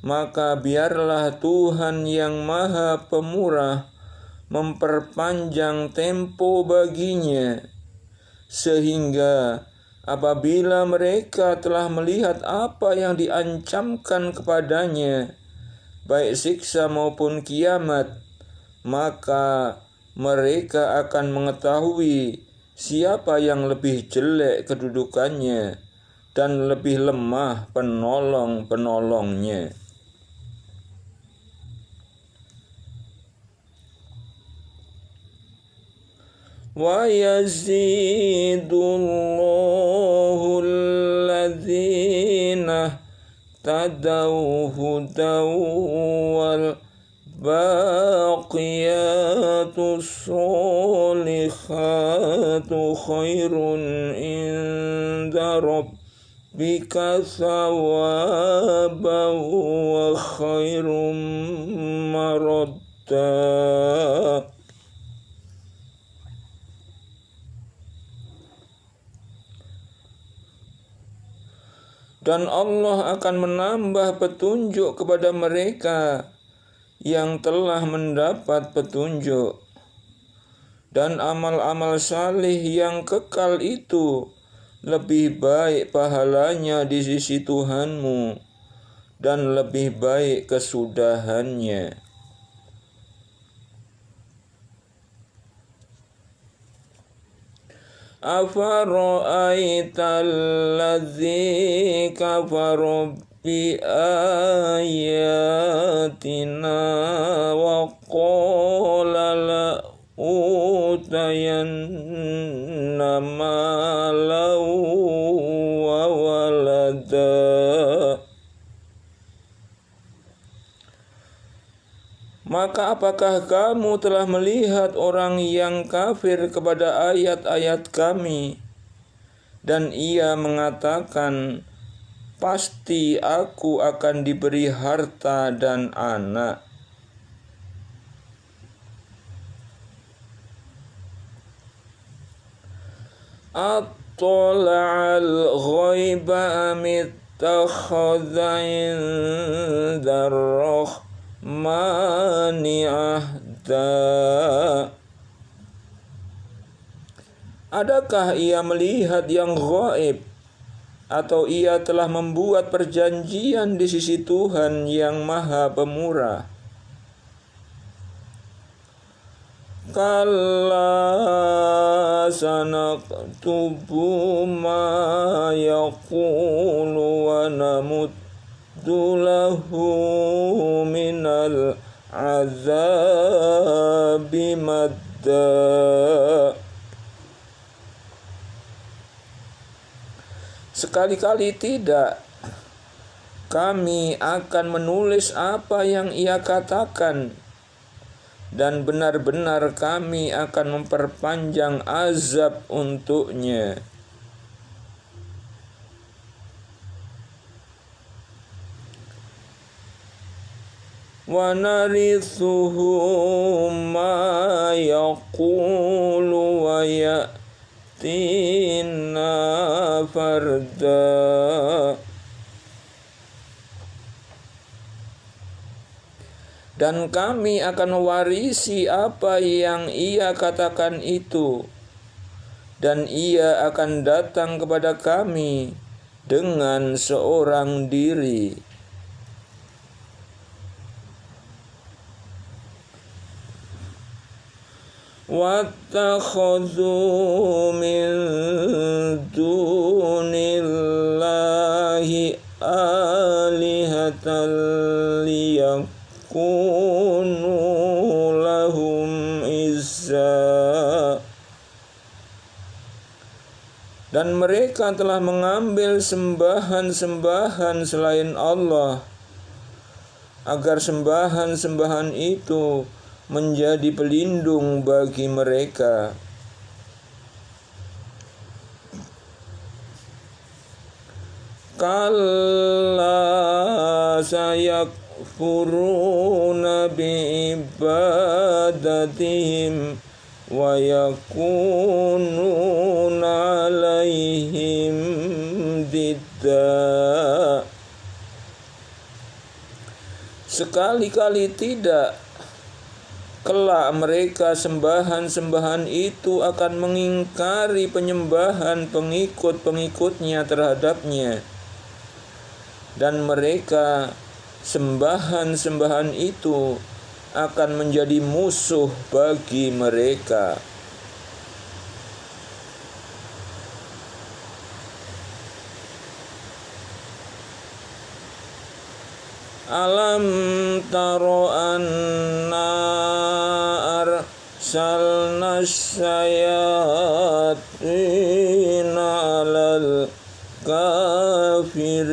maka biarlah Tuhan yang Maha Pemurah memperpanjang tempo baginya, sehingga apabila mereka telah melihat apa yang diancamkan kepadanya, baik siksa maupun kiamat, maka mereka akan mengetahui siapa yang lebih jelek kedudukannya dan lebih lemah penolong-penolongnya. wa yazidullahu alladhina tadaw hudaw wal baqiyatus solihatu khairun inda rabbika thawaban wa khairum maradda. Dan Allah akan menambah petunjuk kepada mereka yang telah mendapat petunjuk. Dan amal-amal salih yang kekal itu lebih baik pahalanya di sisi Tuhanmu dan lebih baik kesudahannya. Afara'aital ladzi kafara bi ayatina wa qala la utayanna malau wa walada. Maka apakah kamu telah melihat orang yang kafir kepada ayat-ayat kami, dan ia mengatakan, pasti aku akan diberi harta dan anak. At-tala'al ghaiba amittakhadha indar rahmani ahda. Adakah ia melihat yang gaib, atau ia telah membuat perjanjian di sisi Tuhan yang Maha Pemurah? Kalla sanaktubu ma yaqulu wa namuddu lahu minal azabi madda. Sekali-kali tidak, kami akan menulis apa yang ia katakan, dan benar-benar kami akan memperpanjang azab untuknya. Wa narithuhu ma yaqulu wa ya'tina farda. Dan kami akan mewarisi apa yang ia katakan itu, dan ia akan datang kepada kami dengan seorang diri. Wattakhadhu min dunillahi alihatan liyakunu lahum izza. Dan mereka telah mengambil sembahan-sembahan selain Allah, agar sembahan-sembahan itu menjadi pelindung bagi mereka. Kalla sayakfuruna biibadatihim wa yakununa alaihim didda. Sekali-kali tidak, kelak mereka sembahan-sembahan itu akan mengingkari penyembahan pengikut-pengikutnya terhadapnya, dan mereka sembahan-sembahan itu akan menjadi musuh bagi mereka. Alam taro anna arsalna syayatina alal kafirina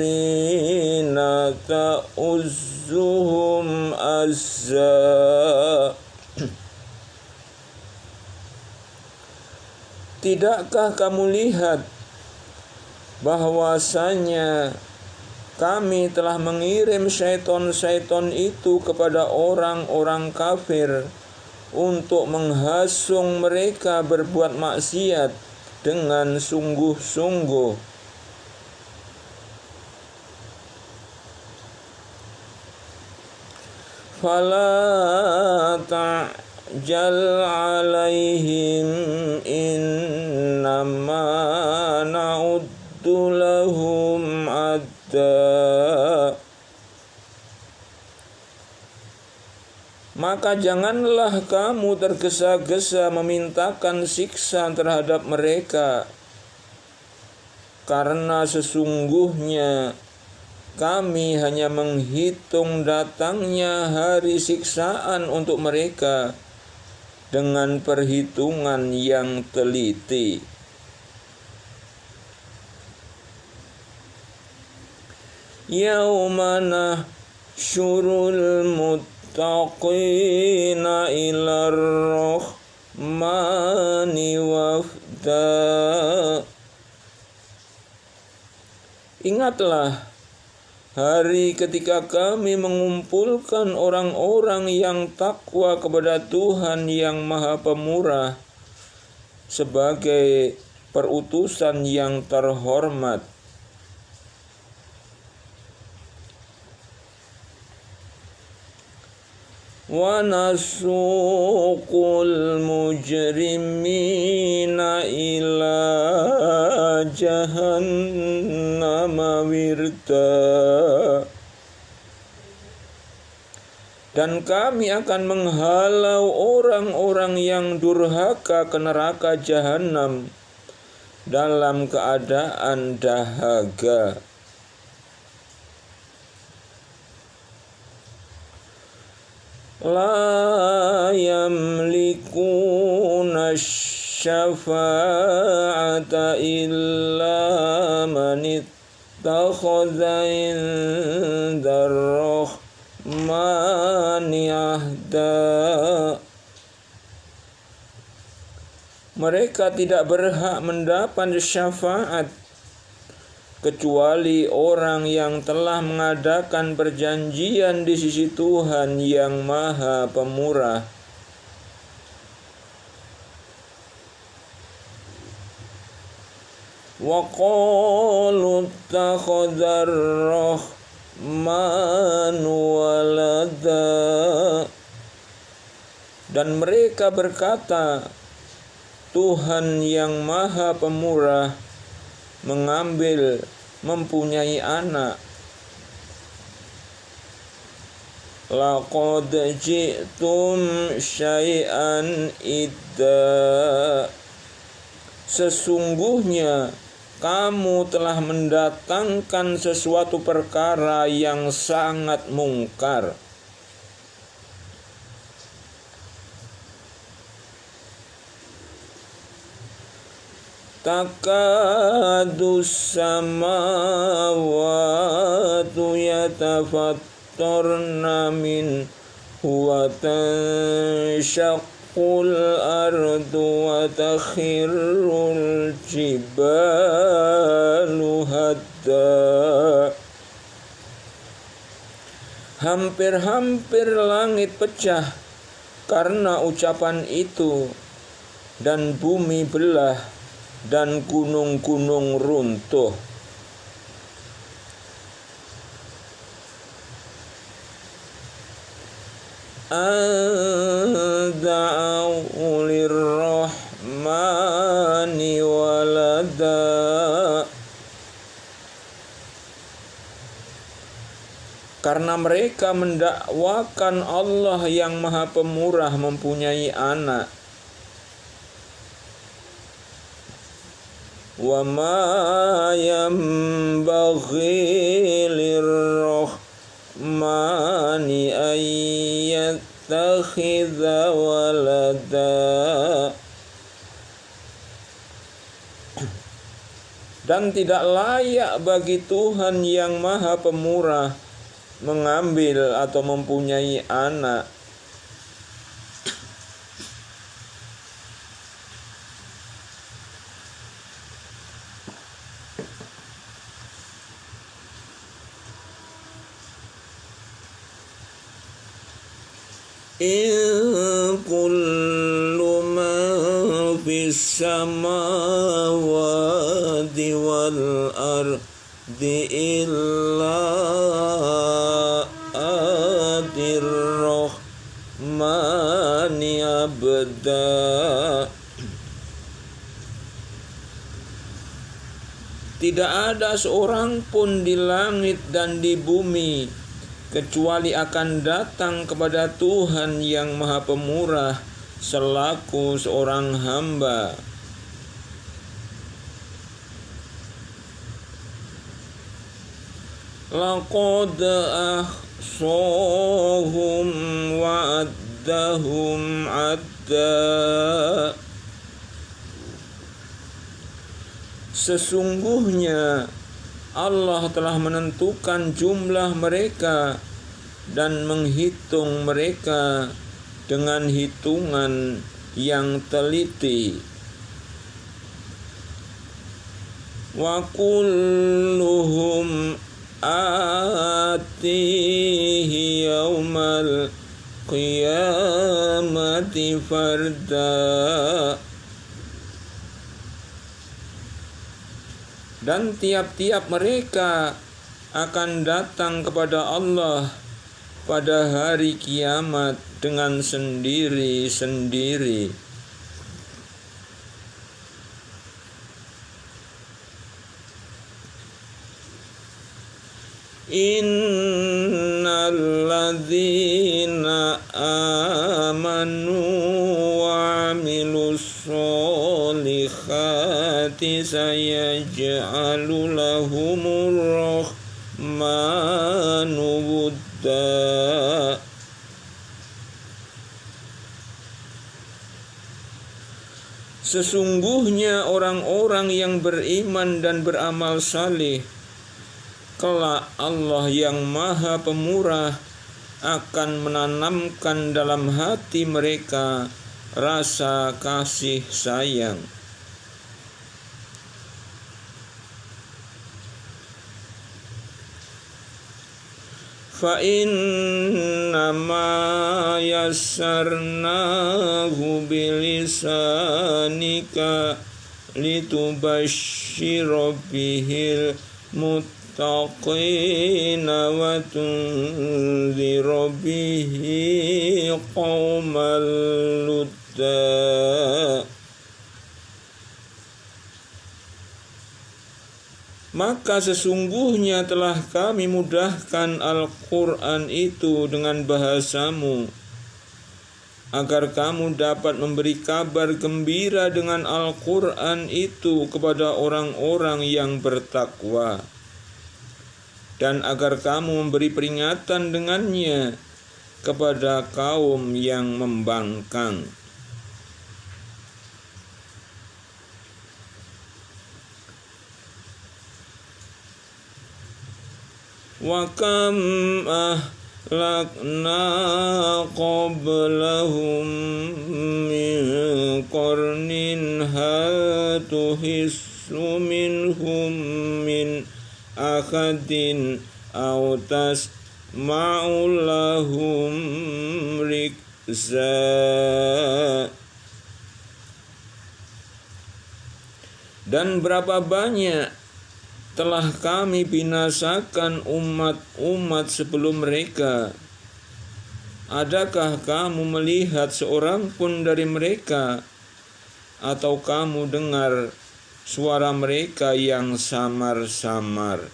ta'uzzuhum azza. Tidakkah kamu lihat bahwasanya kami telah mengirim syaiton-syaiton itu kepada orang-orang kafir untuk menghasung mereka berbuat maksiat dengan sungguh-sungguh. Fala ta'jal alaihim innama na'uddu lahum adda. Maka janganlah kamu tergesa-gesa memintakan siksa terhadap mereka, karena sesungguhnya kami hanya menghitung datangnya hari siksaan untuk mereka dengan perhitungan yang teliti. Yauma nahsyurul muttaqina ilar rahmani wafda. Ingatlah hari ketika kami mengumpulkan orang-orang yang takwa kepada Tuhan yang Maha Pemurah sebagai perutusan yang terhormat. Wa nasuqul mujrimina ila jahannama wirda. Dan kami akan menghalau orang-orang yang durhaka ke neraka jahanam dalam keadaan dahaga. La yamlikuna syafa'ata illa man ittakhadha indar rahmani ahda. Mereka tidak berhak mendapat syafaat kecuali orang yang telah mengadakan perjanjian di sisi Tuhan yang Maha Pemurah. Wa qalu ittakhadhar rahmanu walada. Dan mereka berkata, Tuhan yang Maha Pemurah mempunyai anak. Laqad ji'tum syai'an idda. Sesungguhnya kamu telah mendatangkan sesuatu perkara yang sangat mungkar. Takadu samawatu yatafattarna min wa tanshaqqul ardu wa takhirrul jibalu hadda. Hampir-hampir langit pecah karena ucapan itu, dan bumi belah, dan gunung-gunung runtuh. Anda'u lirrahmani walada. Karena mereka mendakwakan Allah yang Maha Pemurah mempunyai anak. Wa ma yanbaghi lirrahmani an yattakhidha walada. Dan tidak layak bagi Tuhan yang Maha Pemurah mengambil atau mempunyai anak. In kullu man fis samawati wal ardi illa atir rahmani abda. Tidak ada seorang pun di langit dan di bumi kecuali akan datang kepada Tuhan yang Maha Pemurah selaku seorang hamba. Laqad ahsahum wa addahum adda. Sesungguhnya Allah telah menentukan jumlah mereka dan menghitung mereka dengan hitungan yang teliti. Wa kulluhum atihi yaumal qiyamati farda. Dan tiap-tiap mereka akan datang kepada Allah pada hari kiamat dengan sendiri-sendiri. Innal ladzina amanu wa amilus solihati sayaj'alu lahumur rahmanu wudda. Sesungguhnya orang-orang yang beriman dan beramal saleh, kelak Allah yang Maha Pemurah akan menanamkan dalam hati mereka rasa kasih sayang. Fa innama yassarnahu bilisanika litubashshira bihil muttaqina wa tunzira bihi qaumal ludda. Maka sesungguhnya telah kami mudahkan Al-Quran itu dengan bahasamu, agar kamu dapat memberi kabar gembira dengan Al-Quran itu kepada orang-orang yang bertakwa, dan agar kamu memberi peringatan dengannya kepada kaum yang membangkang. Wa kam ahlakna qablahum min qarnin hal tuhissu minhum min ahadin aw tasma'u lahum rikza. Dan berapa banyak telah kami binasakan umat-umat sebelum mereka. Adakah kamu melihat seorang pun dari mereka, atau kamu dengar suara mereka yang samar-samar?